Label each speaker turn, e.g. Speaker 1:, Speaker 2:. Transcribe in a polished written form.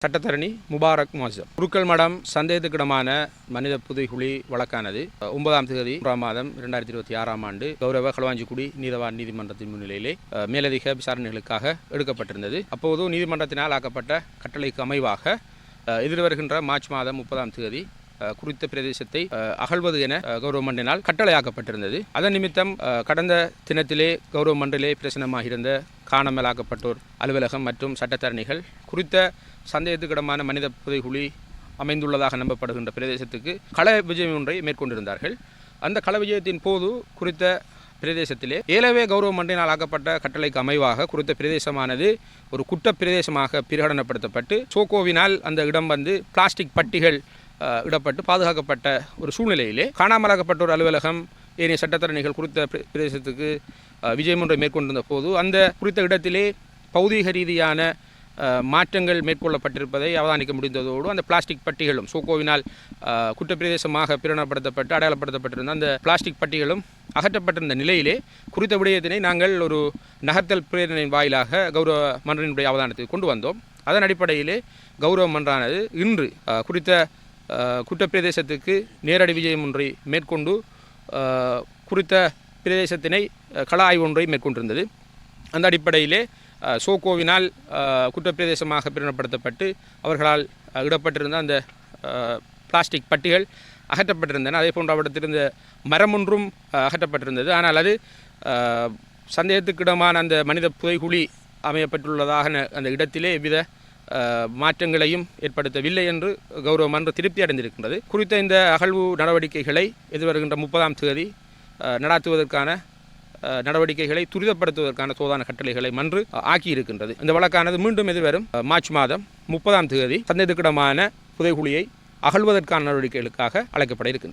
Speaker 1: சட்டத்தரணி முபாரக் மோசம் குருக்கள் மடம் சந்தேகத்துக்கிடமான மனித புதைகுழி வழக்கானது 9ஆம் தேதி 1ஆம் மாதம் 2026ஆம் ஆண்டு கௌரவ களுவாஞ்சிக்குடி நீதவான் நீதிமன்றத்தின் முன்னிலையிலே மேலதிக விசாரணைகளுக்காக எடுக்கப்பட்டிருந்தது. அப்போது நீதிமன்றத்தினால் ஆக்கப்பட்ட கட்டளைக்கு அமைவாக எதிர்வருகின்ற மார்ச் மாதம் 30ஆம் தேதி குறித்த பிரதேசத்தை அகழ்வது என கௌரவ மன்றினால் கட்டளையாக்கப்பட்டிருந்தது. அதன் நிமித்தம் கடந்த தினத்திலே கௌரவ மன்றிலே பிரசனமாகியிருந்த காணாமலாக்கப்பட்டோர் அலுவலகம் மற்றும் சட்டத்தரணிகள் குறித்த சந்தேகத்துக்கிடமான மனித புதைகுழி அமைந்துள்ளதாக நம்பப்படுகின்ற பிரதேசத்துக்கு கள விஜயம் ஒன்றை மேற்கொண்டிருந்தார்கள். அந்த கள விஜயத்தின் போது குறித்த பிரதேசத்திலே ஏலவே கௌரவ மன்றினால் ஆக்கப்பட்ட கட்டளைக்கு அமைவாக குறித்த பிரதேசமானது ஒரு குற்ற பிரதேசமாக பிரகடனப்படுத்தப்பட்டு சோகோவினால் அந்த இடம் பிளாஸ்டிக் பட்டிகள் இடப்பட்டு பாதுகாக்கப்பட்ட ஒரு சூழ்நிலையிலே காணாமலாக்கப்பட்டோர் அலுவலகம் ஏனைய சட்டத்தரணிகள் குறித்த பிரதேசத்துக்கு விஜயம் ஒன்றை மேற்கொண்டிருந்த போது அந்த குறித்த இடத்திலே பௌதீக ரீதியான மாற்றங்கள் மேற்கொள்ளப்பட்டிருப்பதை அவதானிக்க முடிந்ததோடு அந்த பிளாஸ்டிக் பட்டிகளும் சோகோவினால் குற்றப்பிரதேசமாக பிரகடனப்படுத்தப்பட்டு அடையாளப்படுத்தப்பட்டிருந்த அந்த பிளாஸ்டிக் பட்டிகளும் அகற்றப்பட்டிருந்த நிலையிலே குறித்த விடயத்தினை நாங்கள் ஒரு நகர்த்தல் பிரேரணையின் வாயிலாக கௌரவ மன்றினுடைய அவதானத்துக்கு கொண்டு வந்தோம். அதன் அடிப்படையிலே கௌரவ மன்றானது இன்று குறித்த குற்றப்பிரதேசத்துக்கு நேரடி விஜயம் ஒன்றை மேற்கொண்டு குறித்த பிரதேசத்தினை கள ஆய்வு ஒன்றை மேற்கொண்டிருந்தது. அந்த அடிப்படையிலே சோகோவினால் குற்றப்பிரதேசமாக பிரகடனப்படுத்தப்பட்டு அவர்களால் இடப்பட்டிருந்த அந்த பிளாஸ்டிக் பட்டிகள் அகற்றப்பட்டிருந்தன. அதே போன்ற அவற்றிருந்த மரம் ஒன்றும் அகற்றப்பட்டிருந்தது. ஆனால் அது சந்தேகத்துக்கிடமான அந்த மனித புதைகுழி அமையப்பட்டுள்ளதாக அந்த இடத்திலே எவ்வித மாற்றங்களையும் ஏற்படுத்தவில்லை என்று கௌரவ மன்றம் திருப்தி அடைந்திருக்கின்றது. குறித்த இந்த அகழ்வு நடவடிக்கைகளை எதிர்வருகின்ற 30ஆம் தேதி நடாத்துவதற்கான நடவடிக்கைகளை துரிதப்படுத்துவதற்கான சோதனை கட்டளைகளை மன்று ஆக்கியிருக்கின்றது. இந்த வழக்கானது மீண்டும் எதிர்வரும் மார்ச் மாதம் 30ஆம் தேதி சந்தேகத்துக்கிடமான புதைகுழியை அகழ்வதற்கான நடவடிக்கைகளுக்காக அழைக்கப்பட இருக்கின்றது.